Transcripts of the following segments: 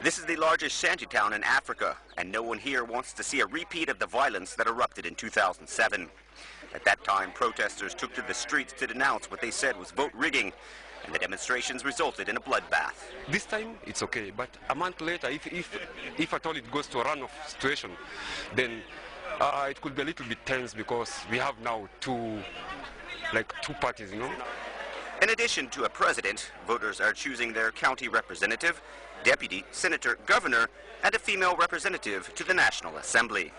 This is the largest shantytown in Africa, and no one here wants to see a repeat of the violence that erupted in 2007. At that time, protesters took to the streets to denounce what they said was vote rigging, and the demonstrations resulted in a bloodbath. This time it's okay, but a month later, if at all it goes to a runoff situation, then it could be a little bit tense because we have now two parties, you know. In addition to a president, voters are choosing their county representative, deputy, senator, governor, and a female representative to the National Assembly.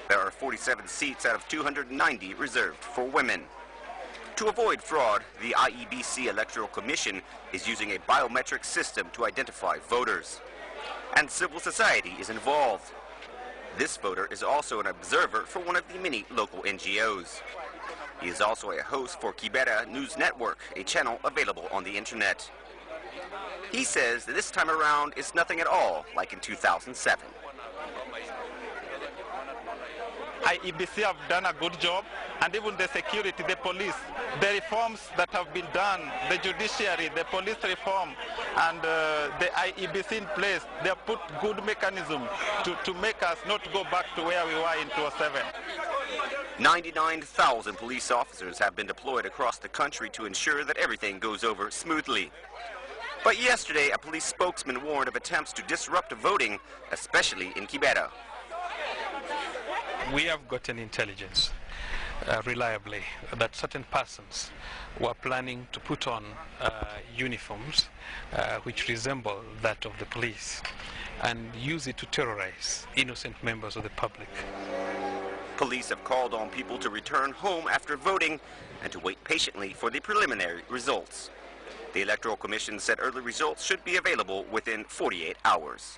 There are 47 seats out of 290 reserved for women. To avoid fraud, the IEBC Electoral Commission is using a biometric system to identify voters. And civil society is involved. This voter is also an observer for one of the many local NGOs. He is also a host for Kibera News Network, a channel available on the internet. He says that this time around it's nothing at all like in 2007. IEBC have done a good job, and even the security, the police, the reforms that have been done, the judiciary, the police reform, and the IEBC in place, they have put good mechanism to make us not go back to where we were in 2007. 99,000 police officers have been deployed across the country to ensure that everything goes over smoothly. But yesterday, a police spokesman warned of attempts to disrupt voting, especially in Kibera. We have gotten intelligence reliably that certain persons were planning to put on uniforms which resemble that of the police and use it to terrorize innocent members of the public. Police have called on people to return home after voting and to wait patiently for the preliminary results. The Electoral Commission said early results should be available within 48 hours.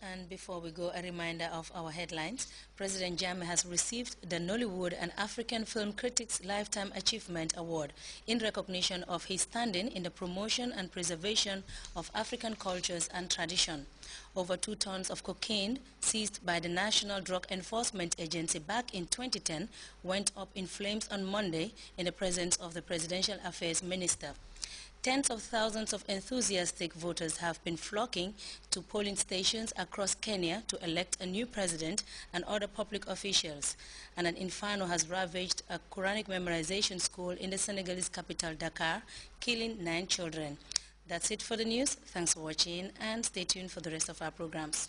And before we go, a reminder of our headlines. President Jammeh has received the Nollywood and African Film Critics Lifetime Achievement Award in recognition of his standing in the promotion and preservation of African cultures and tradition. Over 2 tons of cocaine seized by the National Drug Enforcement Agency back in 2010 went up in flames on Monday in the presence of the Presidential Affairs Minister. Tens of thousands of enthusiastic voters have been flocking to polling stations across Kenya to elect a new president and other public officials. And an inferno has ravaged a Quranic memorization school in the Senegalese capital, Dakar, killing 9 children. That's it for the news. Thanks for watching, and stay tuned for the rest of our programs.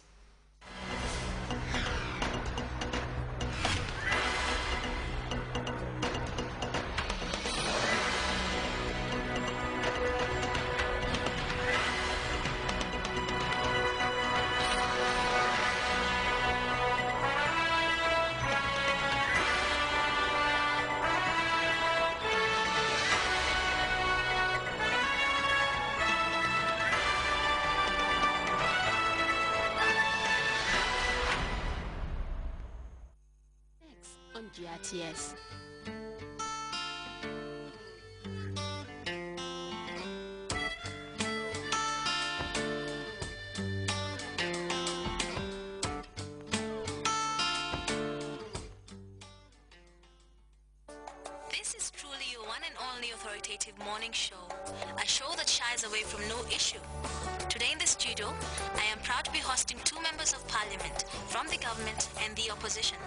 On GRTS. This is truly your one and only authoritative morning show, a show that shies away from no issue. Today in the studio, I am proud to be hosting 2 members of parliament from the government and the opposition.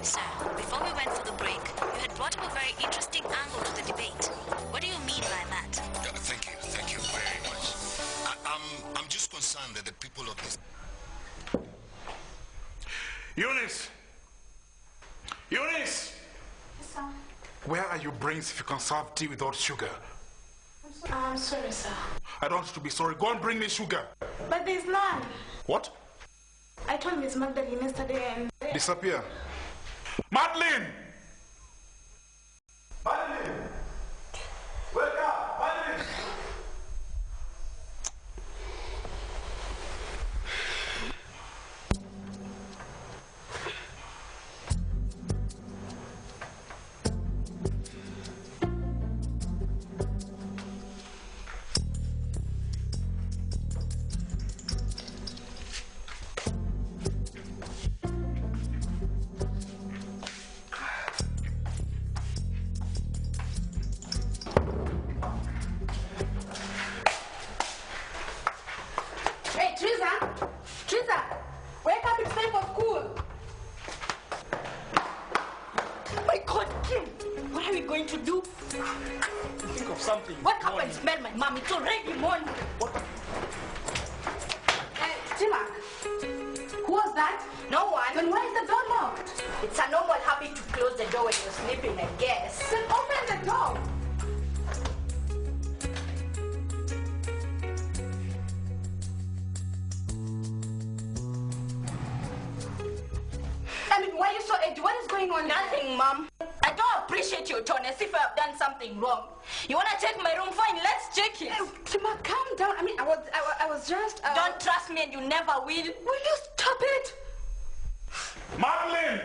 Sir, before we went for the break, you had brought up a very interesting angle to the debate. What do you mean by that? Thank you very much. I'm just concerned that the people of this... Eunice! Eunice! Yes, sir. Where are your brains if you can serve tea without sugar? I'm sorry, sir. I don't want you to be sorry. Go and bring me sugar. But there's none. What? I told Miss Magdalene yesterday and... Disappear. Madeline! Madeline! Wake up! Madeline! my mom. It's already morning. Timak, who was that? No one. Then why is the door locked? It's a normal habit to close the door when you're sleeping, I guess. Then open the door. I mean, why are you so edgy? What is going on? Nothing, Mom. I don't appreciate your tone as if I have done something wrong. You want to check my room? Fine, let's check it. Timak, calm down. I mean, I was just... Don't trust me and you never will. Will you stop it? Madeline!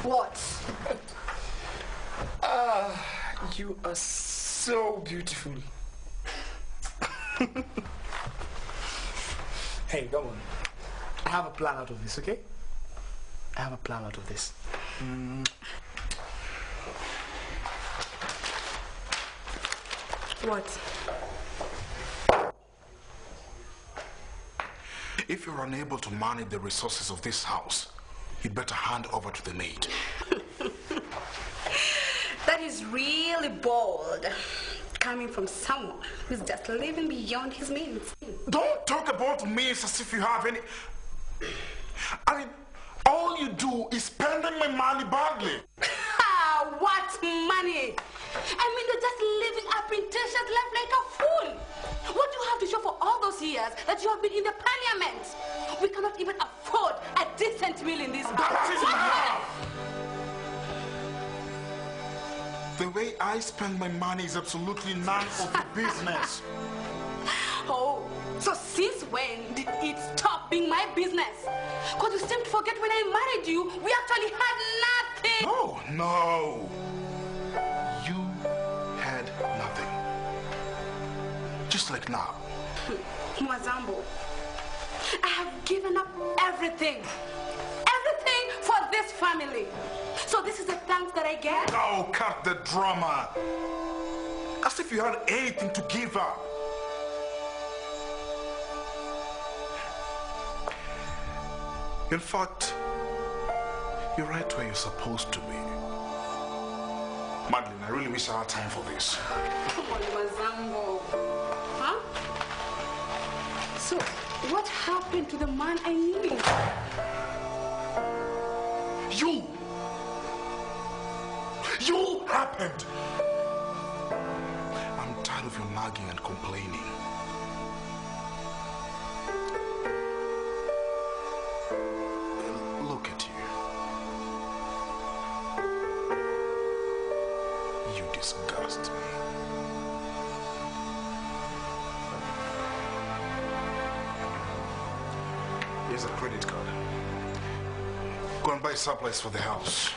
What? You are so beautiful. Hey, come on. I have a plan out of this, okay? I have a plan out of this. What? If you're unable to manage the resources of this house, you'd better hand over to the maid. That is really bold. Coming from someone who's just living beyond his means. Don't talk about me as if you have any... I mean, all you do is spending my money badly. What money? I mean, you're just living a pretentious life like a fool. What do you have to show for all those years that you have been in the parliament? We cannot even afford a decent meal in this house. That is enough! The way I spend my money is absolutely none of your business. Oh, so since when did it stop being my business? Because you seem to forget when I married you, we actually had nothing. Oh, no. You had nothing. Just like now. Mwazambo, I have given up everything. Everything for this family. So this is the thanks that I get? Oh, cut the drama. As if you had anything to give up. In fact, you're right where you're supposed to be. Madeline, I really wish I had time for this. Come on, Mwazambo. Huh? So, what happened to the man I knew? You happened. I'm tired of your nagging and complaining. Look at you. You disgust me. Here's a credit card. Go and buy supplies for the house.